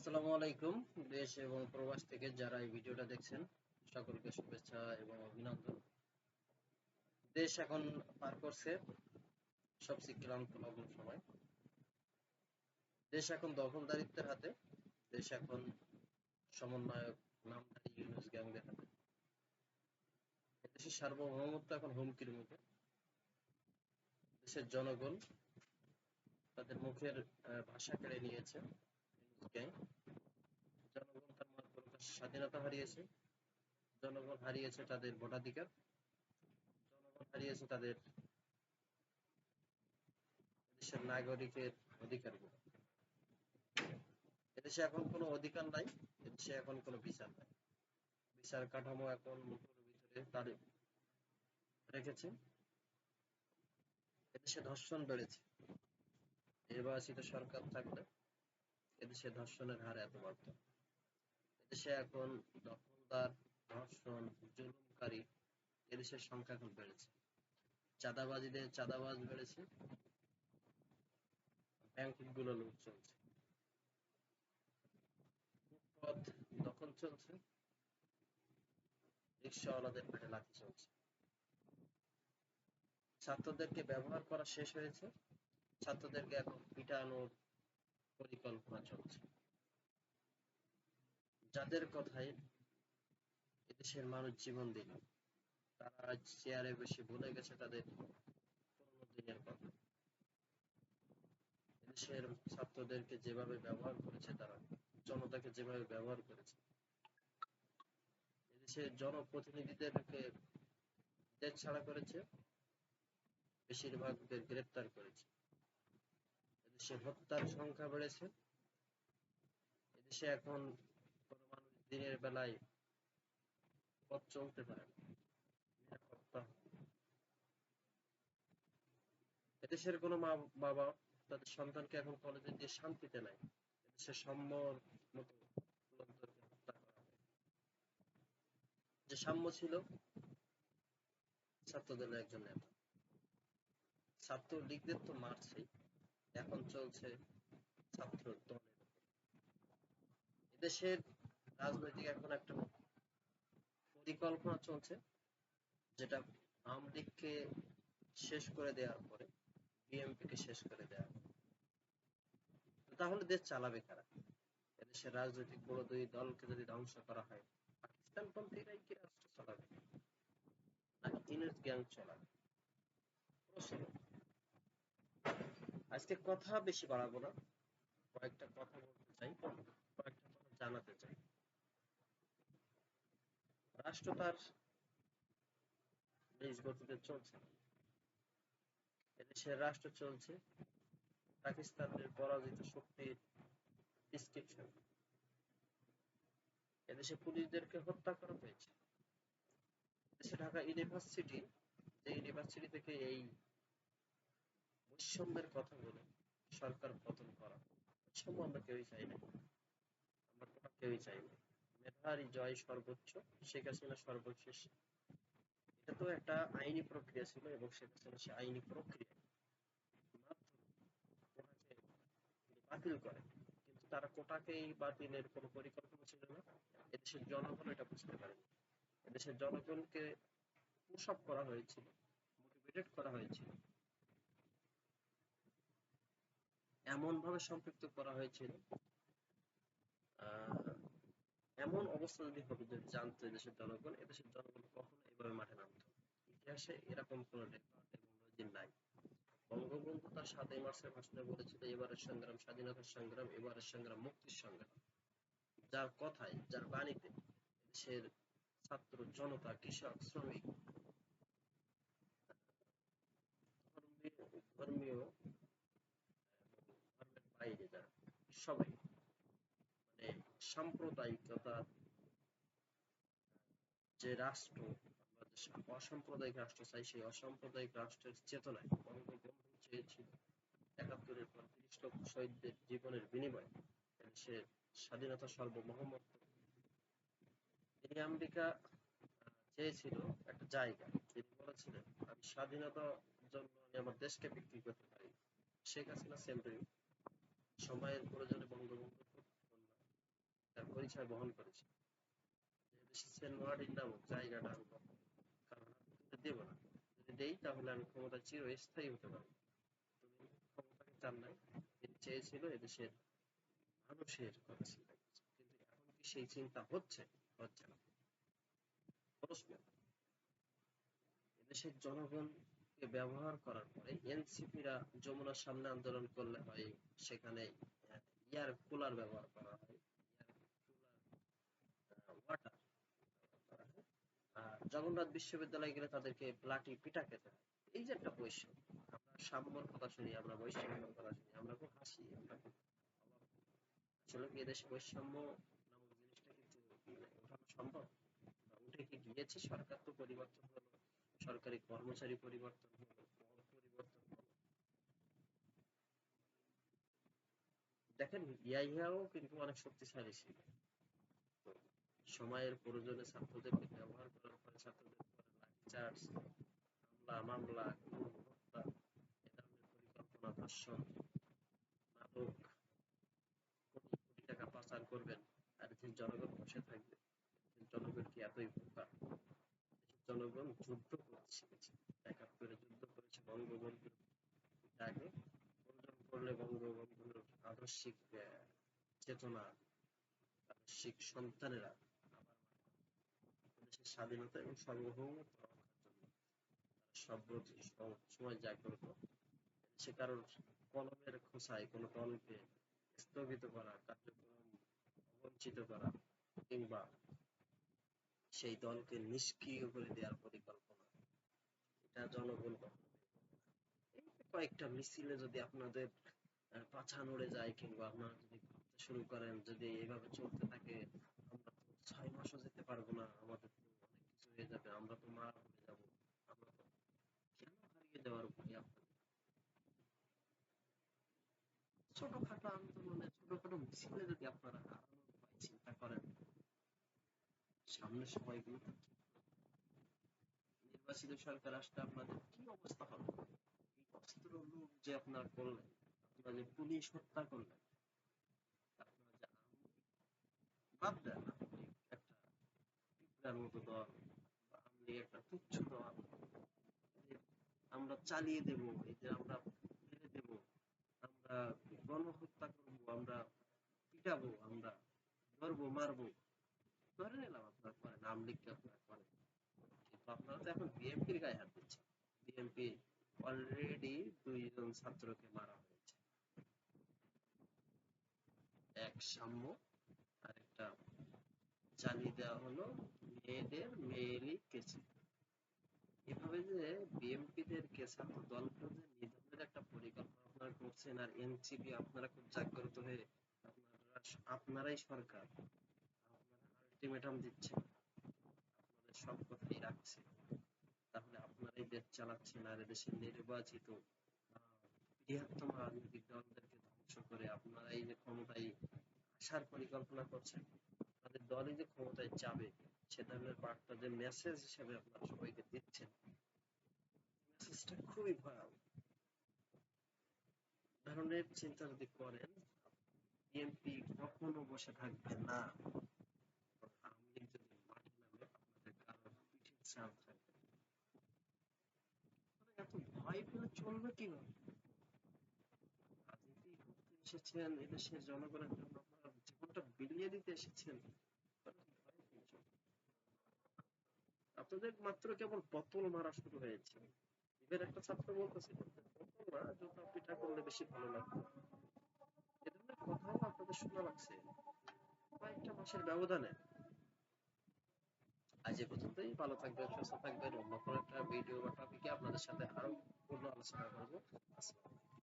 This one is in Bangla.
আসসালামু আলাইকুম। দেশ এবং প্রবাস থেকে যারা এই ভিডিওটা দেখছেন সকলকে শুভেচ্ছা এবং অভিনন্দন। দেশ এখন পার করছে সবচেয়ে ক্লান্তলগ্ন সময়। দেশ এখন দখলদারিত্বের হাতে। দেশ এখন সমন্বয়ক নামধারী ইউনূস গ্যাংদের হাতে। দেশের সার্বভৌমত্ব এখন হুমকির মুখে। দেশের জনগণ তাদের মুখের ভাষা কেড়ে নিয়েছে ইউনূস গ্যাং। জনগণ তার মত প্রকাশ স্বাধীনতা হারিয়েছে। জনগণ হারিয়েছে তাদের ভোটাধিকার। জনগণ হারিয়েছে তাদের দেশের নাগরিকের অধিকারগুলো। এদেশে এখন কোনো অধিকার নাই। এদেশে এখন কোনো বিচার নাই। বিচার কাঠামো এখন মুঠোর ভিতরে তার রেখেছে। এদেশে ধর্ষণ বেড়েছে। নির্বাচিত সরকার থাকলে এদেশে ধর্ষণের হার এত বাড়ত না। এদেশে এখন দখলদার, ধর্ষণ, জুলুমকারী এদেশের সংখ্যা এখন বেড়েছে। চাঁদাবাজিদের চাঁদাবাজ বেড়েছে। ব্যাংকগুলো লুট চলছে। পথ দখল চলছে। রিক্সাওয়ালাদের পেটে লাথি চলছে। ছাত্রদেরকে ব্যবহার করা শেষ হয়েছে। ছাত্রদেরকে এখন পিটানোর পরিকল্পনা চলছে। যাদের কথায় এদেশের মানুষ জীবন দিল, তারা আজ চেয়ারে বসে ভুলে গেছে তাদের পুরোনো দিনের কথা। এদেশের ছাত্রদেরকে যেভাবে ব্যবহার করেছে তারা, জনতাকে যেভাবে ব্যবহার করেছে, এদেশের জনপ্রতিনিধিদেরকে দেশ ছাড়া করেছে, বেশিরভাগদের গ্রেপ্তার করেছে। এদেশে হত্যার সংখ্যা বেড়েছে। এদেশে এখন কোনো মানুষ দিনের বেলায় পথ চলতে পারে না, নিরাপত্তা। এদেশের কোনো মা বাবা তাদের সন্তানকে এখন কলেজে দিয়ে শান্তিতে নেয়। এদেশে সাম্যর মতো লোকদেরকে হত্যা করা হয়। যে সাম্য ছিল ছাত্রদলের একজন নেতা, ছাত্রলীগদের তো মারছেই, এখন চলছে ছাত্র দলের উপর। এদেশের রাজনৈতিক এখন একটা পরিকল্পনা চলছে, যেটা আওয়ামী লীগকে শেষ করে দেওয়ার পরে বিএনপিকে শেষ করে দেওয়া। তাহলে দেশ চালাবে কারা? এদেশের রাজনৈতিক বড় দুই দলকে যদি ধ্বংস করা হয়, পাকিস্তানপন্থীরাই কি রাষ্ট্র চালাবে, নাকি ইউনূস গ্যাং চালাবে? প্রশ্ন। আজকে কথা বেশি বাড়াবো না, কয়েকটা কথা বলতে চাই, কয়েকটা কথা জানাতে চাই। রাষ্ট্র তার নিজ গতিতে চলছে না। এদেশের রাষ্ট্র চলছে পাকিস্তানের পরাজিত শক্তির প্রেসক্রিপশন। এদেশে পুলিশদেরকে হত্যা করা হয়েছে। এদেশে ঢাকা ইউনিভার্সিটি, যে ইউনিভার্সিটি থেকে এই বৈষম্যের কথা বলে সরকার পতন করা, বৈষম্য আমরা কেউই চাই না। আমরা কেউই চাই না। মেধারই জয় সর্বোচ্চ, শেখ হাসিনা সর্বশেষ। এটা তো একটা আইনি প্রক্রিয়া ছিল এবং শেখ হাসিনা সে আইনি প্রক্রিয়া কোটাকে বাতিল করে, কিন্তু তারা কোটাকেই বাতিলের কোনো পরিকল্পনা ছিল না। এদেশের জনগণ এটা বুঝতে পারেনি। এদেশের জনগণকে পুশ আপ করা হয়েছিল, মোটিভেটেড করা হয়েছিল, এমন ভাবে সম্পৃক্ত করা হয়েছিল, এমন অবস্থা যদি হবে, যদি জানতো এদেশের জনগণ, এদেশের জনগণ কখনো এভাবে মাঠে নামতো। ইতিহাসে এরকম কোন রেকর্ড এবং নজির নাই। বঙ্গবন্ধু তার ৭ই মার্চের ভাষণে বলেছিল, এবারের সংগ্রাম স্বাধীনতার সংগ্রাম, এবারের সংগ্রাম মুক্তির সংগ্রাম। যার কথায়, যার বাণীতে দেশের ছাত্র জনতা, কৃষক, শ্রমিক, ধর্মীয় ধর্মের বাইরে যারা, সবাই মানে সাম্প্রদায়িকতা, যে রাষ্ট্র, আমরা যে অসাম্প্রদায়িক রাষ্ট্র চাই, সেই অসাম্প্রদায়িক রাষ্ট্রের চেতনায় বঙ্গবন্ধু চেয়েছিল ৭১-এর পর ৩০ লক্ষ শহীদদের জীবনের বিনিময়ে দেশের স্বাধীনতা সার্বভৌমত্ব। তিনি আমেরিকা চেয়েছিল একটা জায়গা। তিনি বলেছিলেন, আমি স্বাধীনতার জন্য আমি আমার দেশকে বিক্রি করতে পারি। Sheikh Hasina same to you. সময়ের প্রয়োজনে বঙ্গবন্ধুর কন্যা তার পরিচয় বহন করেছে। এদেশে সেন্ট মার্টিন নামক জায়গাটা আমি কারণ তুলে দেব না, যদি দেই তাহলে আমি ক্ষমতা চিরস্থায়ী হতে পারবো। তুমি ক্ষমতাকে চান নাই, তিনি চেয়েছিল এদেশের মানুষের কথা চিন্তা করছে, কিন্তু এখন কি সেই চিন্তা হচ্ছে? হচ্ছে না। প্রশ্ন, এদেশের জনগণকে ব্যবহার করার পরে এনসিপিরা যমুনার সামনে আন্দোলন করলে হয় সেখানে এয়ার কুলার ব্যবহার করা হয়, ওয়াটার করা হয়, আর জগন্নাথ বিশ্ববিদ্যালয়ে গেলে তাদেরকে লাঠি পিটা খেতে হয়। এই যে একটা বৈষম্য, আমরা সাম্যর কথা শুনি, আমরা বৈষম্যের কথা শুনি, আমরা খুব হাসি, আমরা খুব অবাক হই। আসলে কি এদেশে বৈষম্য নামক জিনিসটা কিন্তু ওঠানো সম্ভব? বা উঠে কি গিয়েছে? সরকার তো পরিবর্তন হলো, সরকারি কর্মচারী পরিবর্তন হলো, পদ পরিবর্তন হলো। দেখেন ইয়াহিয়াও কিন্তু অনেক শক্তিশালী ছিল। তো সময়ের প্রয়োজনে ছাত্রদেরকে ব্যবহার করার পরে ছাত্রদের উপরে লাঠিচার্জ, হামলা মামলা, খুন, হত্যা, এ ধরনের পরিকল্পনা, ধর্ষণ, মাদক, কোটি কোটি টাকা পাচার করবেন, আর এদেশের জনগণ বসে থাকবে? এদেশের জনগণ কি এতই বোকা? দেশের জনগণ যুদ্ধ করতে শিখেছে, ৭১ যুদ্ধ করেছে বঙ্গবন্ধুর আগে, প্রয়োজন পড়লে বঙ্গবন্ধুর আদর্শিক চেতনা, আদর্শিক সন্তানেরা আবার দেশের স্বাধীনতা এবং সার্বভৌমত্ব রক্ষার জন্য তারা সময় জাগ্রত। সে কারোর কলমের খোঁচায় কোনো দলকে স্থগিত করা, কার্যক্রম বঞ্চিত করা, কিংবা সেই দলকে নিষ্ক্রিয় করে দেওয়ার পরিকল্পনা, এটা জনগণ কখনো মেনে নেবে না। এই যে কয়েকটা মিছিলে যদি আপনাদের পাছা নড়ে যায়, কিংবা আপনারা যদি ভাবতে শুরু করেন যদি এইভাবে চলতে থাকে আমরা তো ৬ মাসও যেতে পারবো না, আমাদের তো অনেক কিছু হয়ে যাবে, আমরা তো মারা পড়ে যাবো, আমরা তো কেন হারিয়ে যাওয়ার ভয় আপনাদের? ছোটখাটো আন্দোলনে, ছোটখাটো মিছিলে যদি আপনারা হারানোর ভয় চিন্তা করেন, সামনের সময়গুলোতে নির্বাচিত সরকার আসলে আপনাদের কি অবস্থা হবে? এই অস্ত্র লুট যে আপনারা করলেন, আপনারা যে পুলিশ হত্যা করলেন, আপনারা যে আওয়ামী লীগ, বাদ দেন আওয়ামী লীগ একটা পিঁপড়ার মতো দল, বা আওয়ামী লীগ একটা তুচ্ছ দল, এদের আমরা চালিয়ে দেব, এই যে আমরা ফেলে দেব, আমরা গণহত্যা করবো, আমরা পিটাবো, আমরা ধরবো মারবো, ধরে নিলাম আপনারা করেন, আওয়ামী লীগকে আপনারা করেন, কিন্তু আপনারা তো এখন বিএনপির গায়ে হাত দিচ্ছেন। বিএনপি অলরেডি ২ জন ছাত্রকে মারা হয়েছে, এক সাম্য, আর একটা চালিয়ে দেওয়া হলো মেয়েদের মেয়েলি কেসে। এভাবে যে বিএনপিদেরকে, ছাত্র দলগুলোদের নিধনের একটা পরিকল্পনা আপনারা করছেন, আর এনসিপি আপনারা খুব জাগ্রত হয়ে আপনারা আপনারাই সরকার, আপনারা আলটিমেটাম দিচ্ছেন, আপনাদের সব কথাই রাখছে, তাহলে আপনারাই দেশ চালাচ্ছেন, আর এদেশের নির্বাচিত বৃহত্তম রাজনৈতিক দলদেরকে ধ্বংস করে আপনারাই যে ক্ষমতায় আসার পরিকল্পনা করছেন, আপনাদের দলই যে ক্ষমতায় যাবে সে ধরনের বার্তা যে মেসেজ হিসেবে আপনারা সবাইকে দিচ্ছেন, মেসেজটা খুবই ভয়াবহ। ধরনের চিন্তা যদি করেন, বিএনপি কখনো বসে থাকবে না। আওয়ামী লীগ যদি মাঠে নামে আপনাদের কারোর পিঠের চাল থাকবে না। এত ভয় পেলে চলবে কিভাবে? রাজনীতি করতে এসেছেন, এদেশের জনগণের জন্য আপনারা জীবনটা বিলিয়ে দিতে এসেছেন, ভয় পেলে চলবে? আপনাদের মাত্র কেবল বোতল মারা শুরু হয়েছে। ইভেন একটা ছাত্র বলতেছিল যে বোতল না, জুতা পিটা করলে বেশি ভালো লাগতো। এ ধরনের কথাও আপনাদের শোনা লাগছে কয়েকটা মাসের ব্যবধানে। আজ এ পর্যন্তই। ভালো থাকবেন, সুস্থ থাকবেন। অন্য কোনো একটা ভিডিও বা টপিকে আপনাদের সাথে আরো পূর্ণ আলোচনা করবো। আসসালামু আলাইকুম।